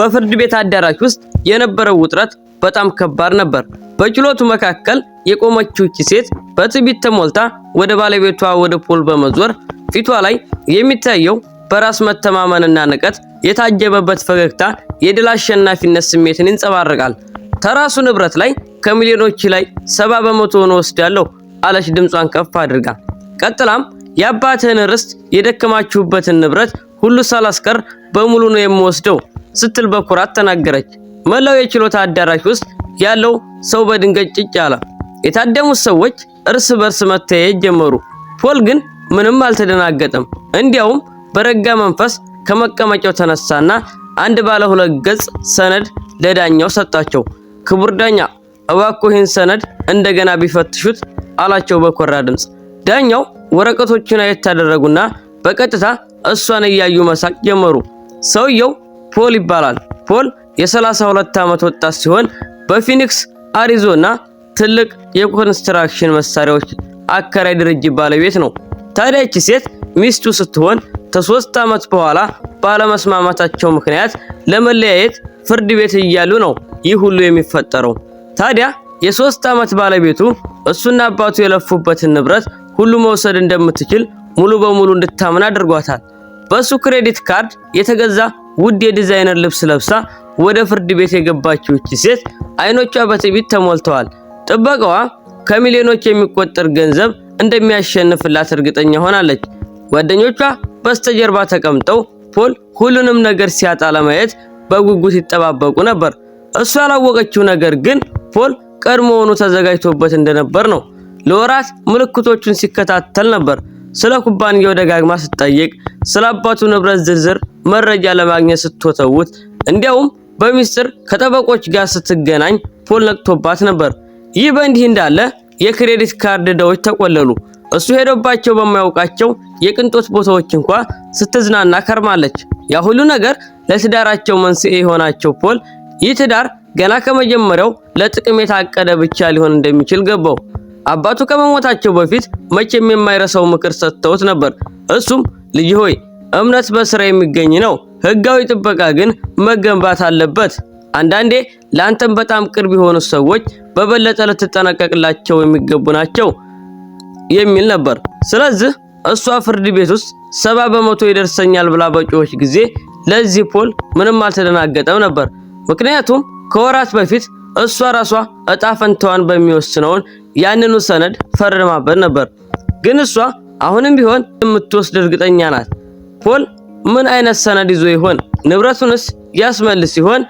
በፍርድ ቤት አዳራሽ ውስጥ የነበረው ውጥረት በጣም ከባድ ነበር። በችሎቱ መካከል የቆመችው ሴት በትዕቢት ተሞልታ ወደ ባለቤቷ ወደ ፖል በመዞር ፊቷ ላይ የሚታየው በራስ መተማመንና ንቀት የታጀበበት ፈገግታ የድል አሸናፊነት ስሜትን ይንጸባረቃል። ተራሱ ንብረት ላይ ከሚሊዮኖች ላይ 70 በመቶውን ወስዳለሁ አለች ድምጿን ከፍ አድርጋ። ቀጥላም የአባትህን ርስት የደከማችሁበትን ንብረት ሁሉ ሳላስቀር በሙሉ ነው የምወስደው ስትል በኩራት ተናገረች። መላው የችሎታ አዳራሽ ውስጥ ያለው ሰው በድንገት ጭጭ አለ። የታደሙት ሰዎች እርስ በርስ መተያየት ጀመሩ። ፖል ግን ምንም አልተደናገጠም። እንዲያውም በረጋ መንፈስ ከመቀመጫው ተነሳና አንድ ባለ 2 ገጽ ሰነድ ለዳኛው ሰጣቸው። ክቡር ዳኛ እባክዎ ይህን ሰነድ እንደገና ቢፈትሹት አላቸው በኮራ ድምጽ። ዳኛው ወረቀቶቹን አየት ታደረጉና በቀጥታ እሷን እያዩ መሳቅ ጀመሩ። ሰውየው ፖል ይባላል። ፖል የ32 ዓመት ወጣት ሲሆን በፊኒክስ አሪዞና ትልቅ የኮንስትራክሽን መሳሪያዎች አከራይ ድርጅት ባለቤት ነው። ታዲያ እቺ ሴት ሚስቱ ስትሆን ከ3 ዓመት በኋላ ባለመስማማታቸው ምክንያት ለመለያየት ፍርድ ቤት እያሉ ነው ይህ ሁሉ የሚፈጠረው። ታዲያ የ3 ዓመት ባለቤቱ እሱና አባቱ የለፉበትን ንብረት ሁሉ መውሰድ እንደምትችል ሙሉ በሙሉ እንድታምን አድርጓታል። በሱ ክሬዲት ካርድ የተገዛ ውድ የዲዛይነር ልብስ ለብሳ ወደ ፍርድ ቤት የገባችው እቺ ሴት አይኖቿ በትዕቢት ተሞልተዋል። ጥበቃዋ ከሚሊዮኖች የሚቆጠር ገንዘብ እንደሚያሸንፍላት እርግጠኛ ሆናለች። ጓደኞቿ በስተጀርባ ተቀምጠው ፖል ሁሉንም ነገር ሲያጣ ለማየት በጉጉት ይጠባበቁ ነበር። እሷ ያላወቀችው ነገር ግን ፖል ቀድሞውኑ ተዘጋጅቶበት እንደነበር ነው። ለወራት ምልክቶቹን ሲከታተል ነበር። ስለ ኩባንያው ደጋግማ ስትጠይቅ፣ ስለ አባቱ ንብረት ዝርዝር መረጃ ለማግኘት ስትወተውት፣ እንዲያውም በሚስጥር ከጠበቆች ጋር ስትገናኝ ፖል ነቅቶባት ነበር። ይህ በእንዲህ እንዳለ የክሬዲት ካርድ ዕዳዎች ተቆለሉ። እሱ ሄዶባቸው በማያውቃቸው የቅንጦት ቦታዎች እንኳን ስትዝናና ከርማለች። ያ ሁሉ ነገር ለትዳራቸው መንስኤ የሆናቸው ፖል ይህ ትዳር ገና ከመጀመሪያው ለጥቅም የታቀደ ብቻ ሊሆን እንደሚችል ገባው። አባቱ ከመሞታቸው በፊት መቼም የማይረሳው ምክር ሰጥተውት ነበር። እሱም ልጅ ሆይ እምነት በስራ የሚገኝ ነው፣ ህጋዊ ጥበቃ ግን መገንባት አለበት። አንዳንዴ ላንተም በጣም ቅርብ የሆኑ ሰዎች በበለጠ ልትጠነቀቅላቸው የሚገቡ ናቸው የሚል ነበር። ስለዚህ እሷ ፍርድ ቤት ውስጥ 70 በመቶ ይደርሰኛል ብላ በጮኸች ጊዜ ለዚህ ፖል ምንም አልተደናገጠም ነበር። ምክንያቱም ከወራት በፊት እሷ ራሷ እጣ ፈንታዋን በሚወስነውን ያንኑ ሰነድ ፈርማበት ነበር። ግን እሷ አሁንም ቢሆን የምትወስድ እርግጠኛ ናት። ፖል ምን አይነት ሰነድ ይዞ ይሆን? ንብረቱንስ ያስመልስ ይሆን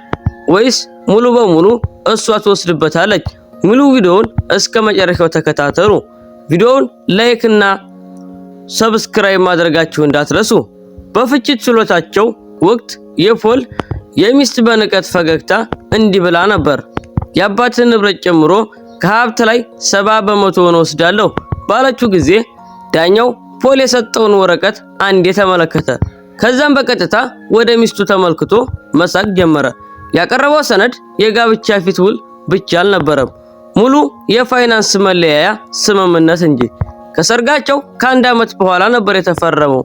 ወይስ ሙሉ በሙሉ እሷ ትወስድበታለች? ሙሉ ቪዲዮውን እስከ መጨረሻው ተከታተሉ። ቪዲዮውን ላይክ እና ሰብስክራይብ ማድረጋችሁ እንዳትረሱ። በፍቺት ችሎታቸው ወቅት የፖል የሚስት በንቀት ፈገግታ እንዲህ ብላ ነበር። የአባትን ንብረት ጨምሮ ከሀብት ላይ 70 በመቶውን ወስዳለሁ ባለችው ጊዜ ዳኛው ፖል የሰጠውን ወረቀት አንዴ ተመለከተ። ከዛም በቀጥታ ወደ ሚስቱ ተመልክቶ መሳቅ ጀመረ። ያቀረበው ሰነድ የጋብቻ ፊት ውል ብቻ አልነበረም፣ ሙሉ የፋይናንስ መለያያ ስምምነት እንጂ። ከሰርጋቸው ከ1 ዓመት በኋላ ነበር የተፈረመው።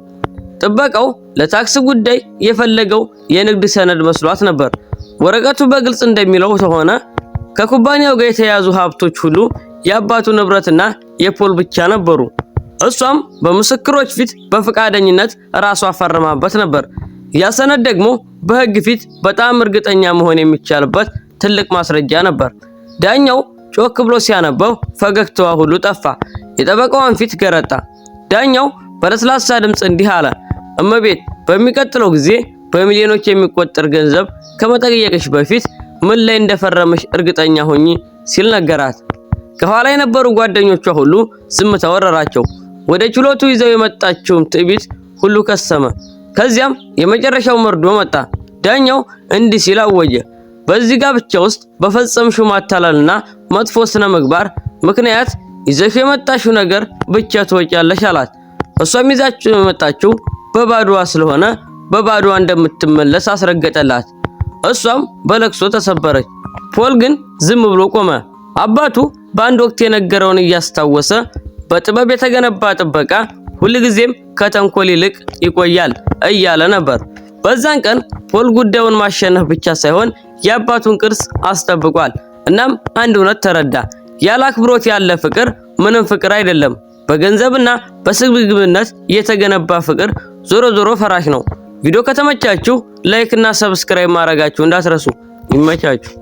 ጥበቃው ለታክስ ጉዳይ የፈለገው የንግድ ሰነድ መስሏት ነበር። ወረቀቱ በግልጽ እንደሚለው ከሆነ ከኩባንያው ጋር የተያዙ ሀብቶች ሁሉ የአባቱ ንብረትና የፖል ብቻ ነበሩ። እሷም በምስክሮች ፊት በፈቃደኝነት ራሷ ፈርማበት ነበር። ያ ሰነድ ደግሞ በሕግ ፊት በጣም እርግጠኛ መሆን የሚቻልበት ትልቅ ማስረጃ ነበር። ዳኛው ጮክ ብሎ ሲያነበው ፈገግታዋ ሁሉ ጠፋ። የጠበቃዋን ፊት ገረጣ። ዳኛው በለስላሳ ድምፅ እንዲህ አለ፣ እመቤት፣ በሚቀጥለው ጊዜ በሚሊዮኖች የሚቆጠር ገንዘብ ከመጠየቅሽ በፊት ምን ላይ እንደፈረመሽ እርግጠኛ ሆኚ ሲል ነገራት። ከኋላ የነበሩ ጓደኞቿ ሁሉ ዝምታ ወረራቸው። ወደ ችሎቱ ይዘው የመጣችውም ትዕቢት ሁሉ ከሰመ። ከዚያም የመጨረሻው መርዶ መጣ። ዳኛው እንዲህ ሲል አወጀ፣ በዚህ ጋብቻ ውስጥ በፈጸምሽው ማታለልና መጥፎ ስነ ምግባር ምክንያት ይዘሽ የመጣሽው ነገር ብቻ ትወጫለሽ አላት። እሷም ይዛችሁ የመጣችው በባዶዋ ስለሆነ በባዶዋ እንደምትመለስ አስረገጠላት። እሷም በለቅሶ ተሰበረች። ፖል ግን ዝም ብሎ ቆመ። አባቱ በአንድ ወቅት የነገረውን እያስታወሰ በጥበብ የተገነባ ጥበቃ ሁልጊዜም ከተንኮል ይልቅ ይቆያል እያለ ነበር። በዛን ቀን ፖል ጉዳዩን ማሸነፍ ብቻ ሳይሆን የአባቱን ቅርስ አስጠብቋል። እናም አንድ እውነት ተረዳ። ያለ አክብሮት ያለ ፍቅር ምንም ፍቅር አይደለም። በገንዘብና በስግብግብነት የተገነባ ፍቅር ዞሮ ፈራሽ ነው። ቪዲዮ ከተመቻችሁ ላይክ እና ሰብስክራይብ ማድረጋችሁ እንዳትረሱ። ይመቻችሁ።